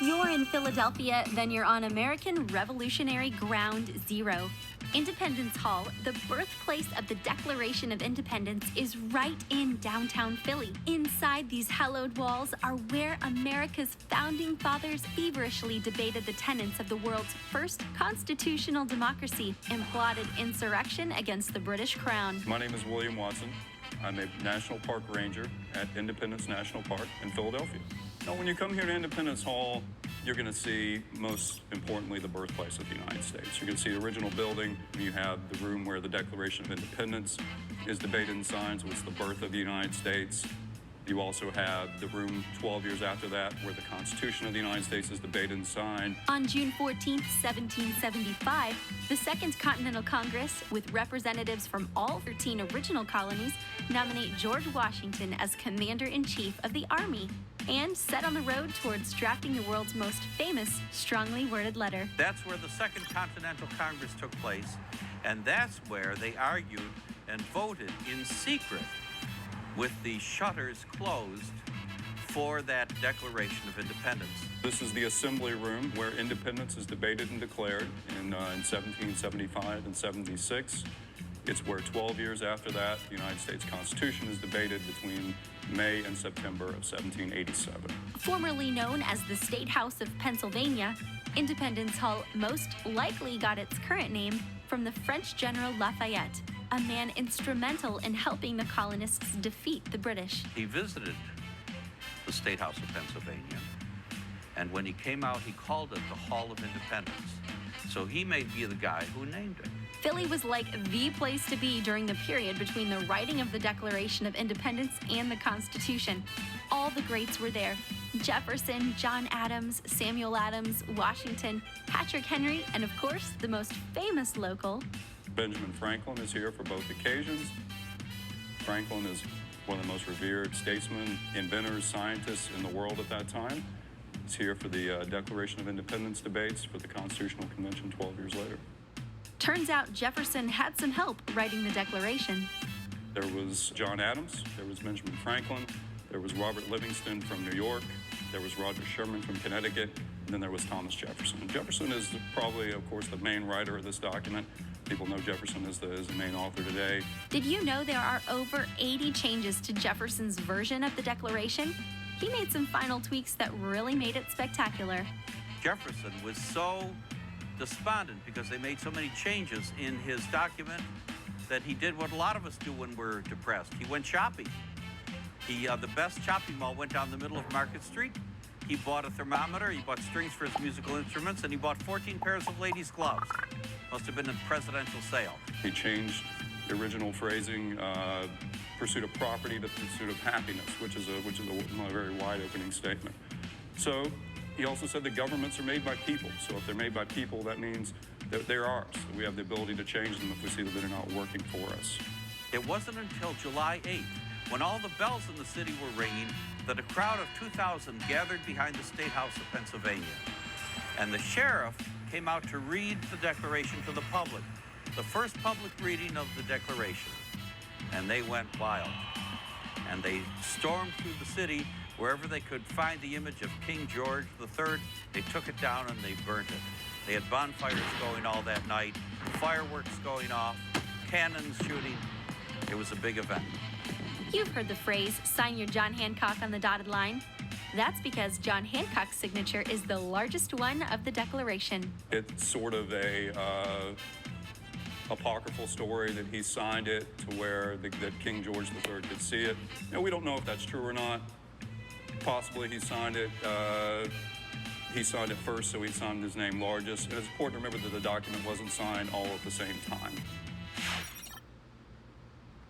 If you're in Philadelphia, then you're on American Revolutionary Ground Zero. Independence Hall, the birthplace of the Declaration of Independence, is right in downtown Philly. Inside these hallowed walls are where America's founding fathers feverishly debated the tenets of the world's first constitutional democracy and plotted insurrection against the British Crown. My name is William Watson. I'm a National Park Ranger at Independence National Park in Philadelphia. Now, when you come here to Independence Hall, you're going to see, most importantly, the birthplace of the United States. You're going to see the original building. You have the room where the Declaration of Independence is debated and signed, so it's the birth of the United States. You also have the room 12 years after that where the Constitution of the United States is debated and signed. On June 14, 1775, the Second Continental Congress, with representatives from all 13 original colonies, nominate George Washington as Commander-in-Chief of the Army and set on the road towards drafting the world's most famous, strongly worded letter. That's where the Second Continental Congress took place, and that's where they argued and voted in secret with the shutters closed for that Declaration of Independence. This is the assembly room where independence is debated and declared in 1775 and 76. It's where 12 years after that, the United States Constitution is debated between May and September of 1787. Formerly known as the State House of Pennsylvania, Independence Hall most likely got its current name from the French General Lafayette, a man instrumental in helping the colonists defeat the British. He visited the State House of Pennsylvania, and when he came out, he called it the Hall of Independence. So he may be the guy who named it. Philly was like the place to be during the period between the writing of the Declaration of Independence and the Constitution. All the greats were there: Jefferson, John Adams, Samuel Adams, Washington, Patrick Henry, and of course, the most famous local, Benjamin Franklin, is here for both occasions. Franklin is one of the most revered statesmen, inventors, scientists in the world at that time. He's here for the Declaration of Independence debates for the Constitutional Convention 12 years later. Turns out Jefferson had some help writing the Declaration. There was John Adams, there was Benjamin Franklin, there was Robert Livingston from New York, there was Roger Sherman from Connecticut, and then there was Thomas Jefferson. And Jefferson is probably, of course, the main writer of this document. People know Jefferson as the main author today. Did you know there are over 80 changes to Jefferson's version of the Declaration? He made some final tweaks that really made it spectacular. Jefferson was so despondent because they made so many changes in his document that he did what a lot of us do when we're depressed. He went shopping. The best shopping mall went down the middle of Market Street. He bought a thermometer, he bought strings for his musical instruments, and he bought 14 pairs of ladies' gloves. Must have been a presidential sale. He changed the original phrasing, pursuit of property to pursuit of happiness, which is a very wide opening statement. So he also said that governments are made by people. So if they're made by people, that means that they're ours. We have the ability to change them if we see that they're not working for us. It wasn't until July 8th, when all the bells in the city were ringing, that a crowd of 2,000 gathered behind the State House of Pennsylvania. And the sheriff came out to read the Declaration to the public, the first public reading of the Declaration. And they went wild. And they stormed through the city. Wherever they could find the image of King George III, they took it down and they burnt it. They had bonfires going all that night, fireworks going off, cannons shooting. It was a big event. You've heard the phrase, sign your John Hancock on the dotted line. That's because John Hancock's signature is the largest one of the Declaration. It's sort of a apocryphal story that he signed it to where that King George III could see it. We don't know if that's true or not. Possibly he signed it first, so he signed his name largest. And it's important to remember that the document wasn't signed all at the same time.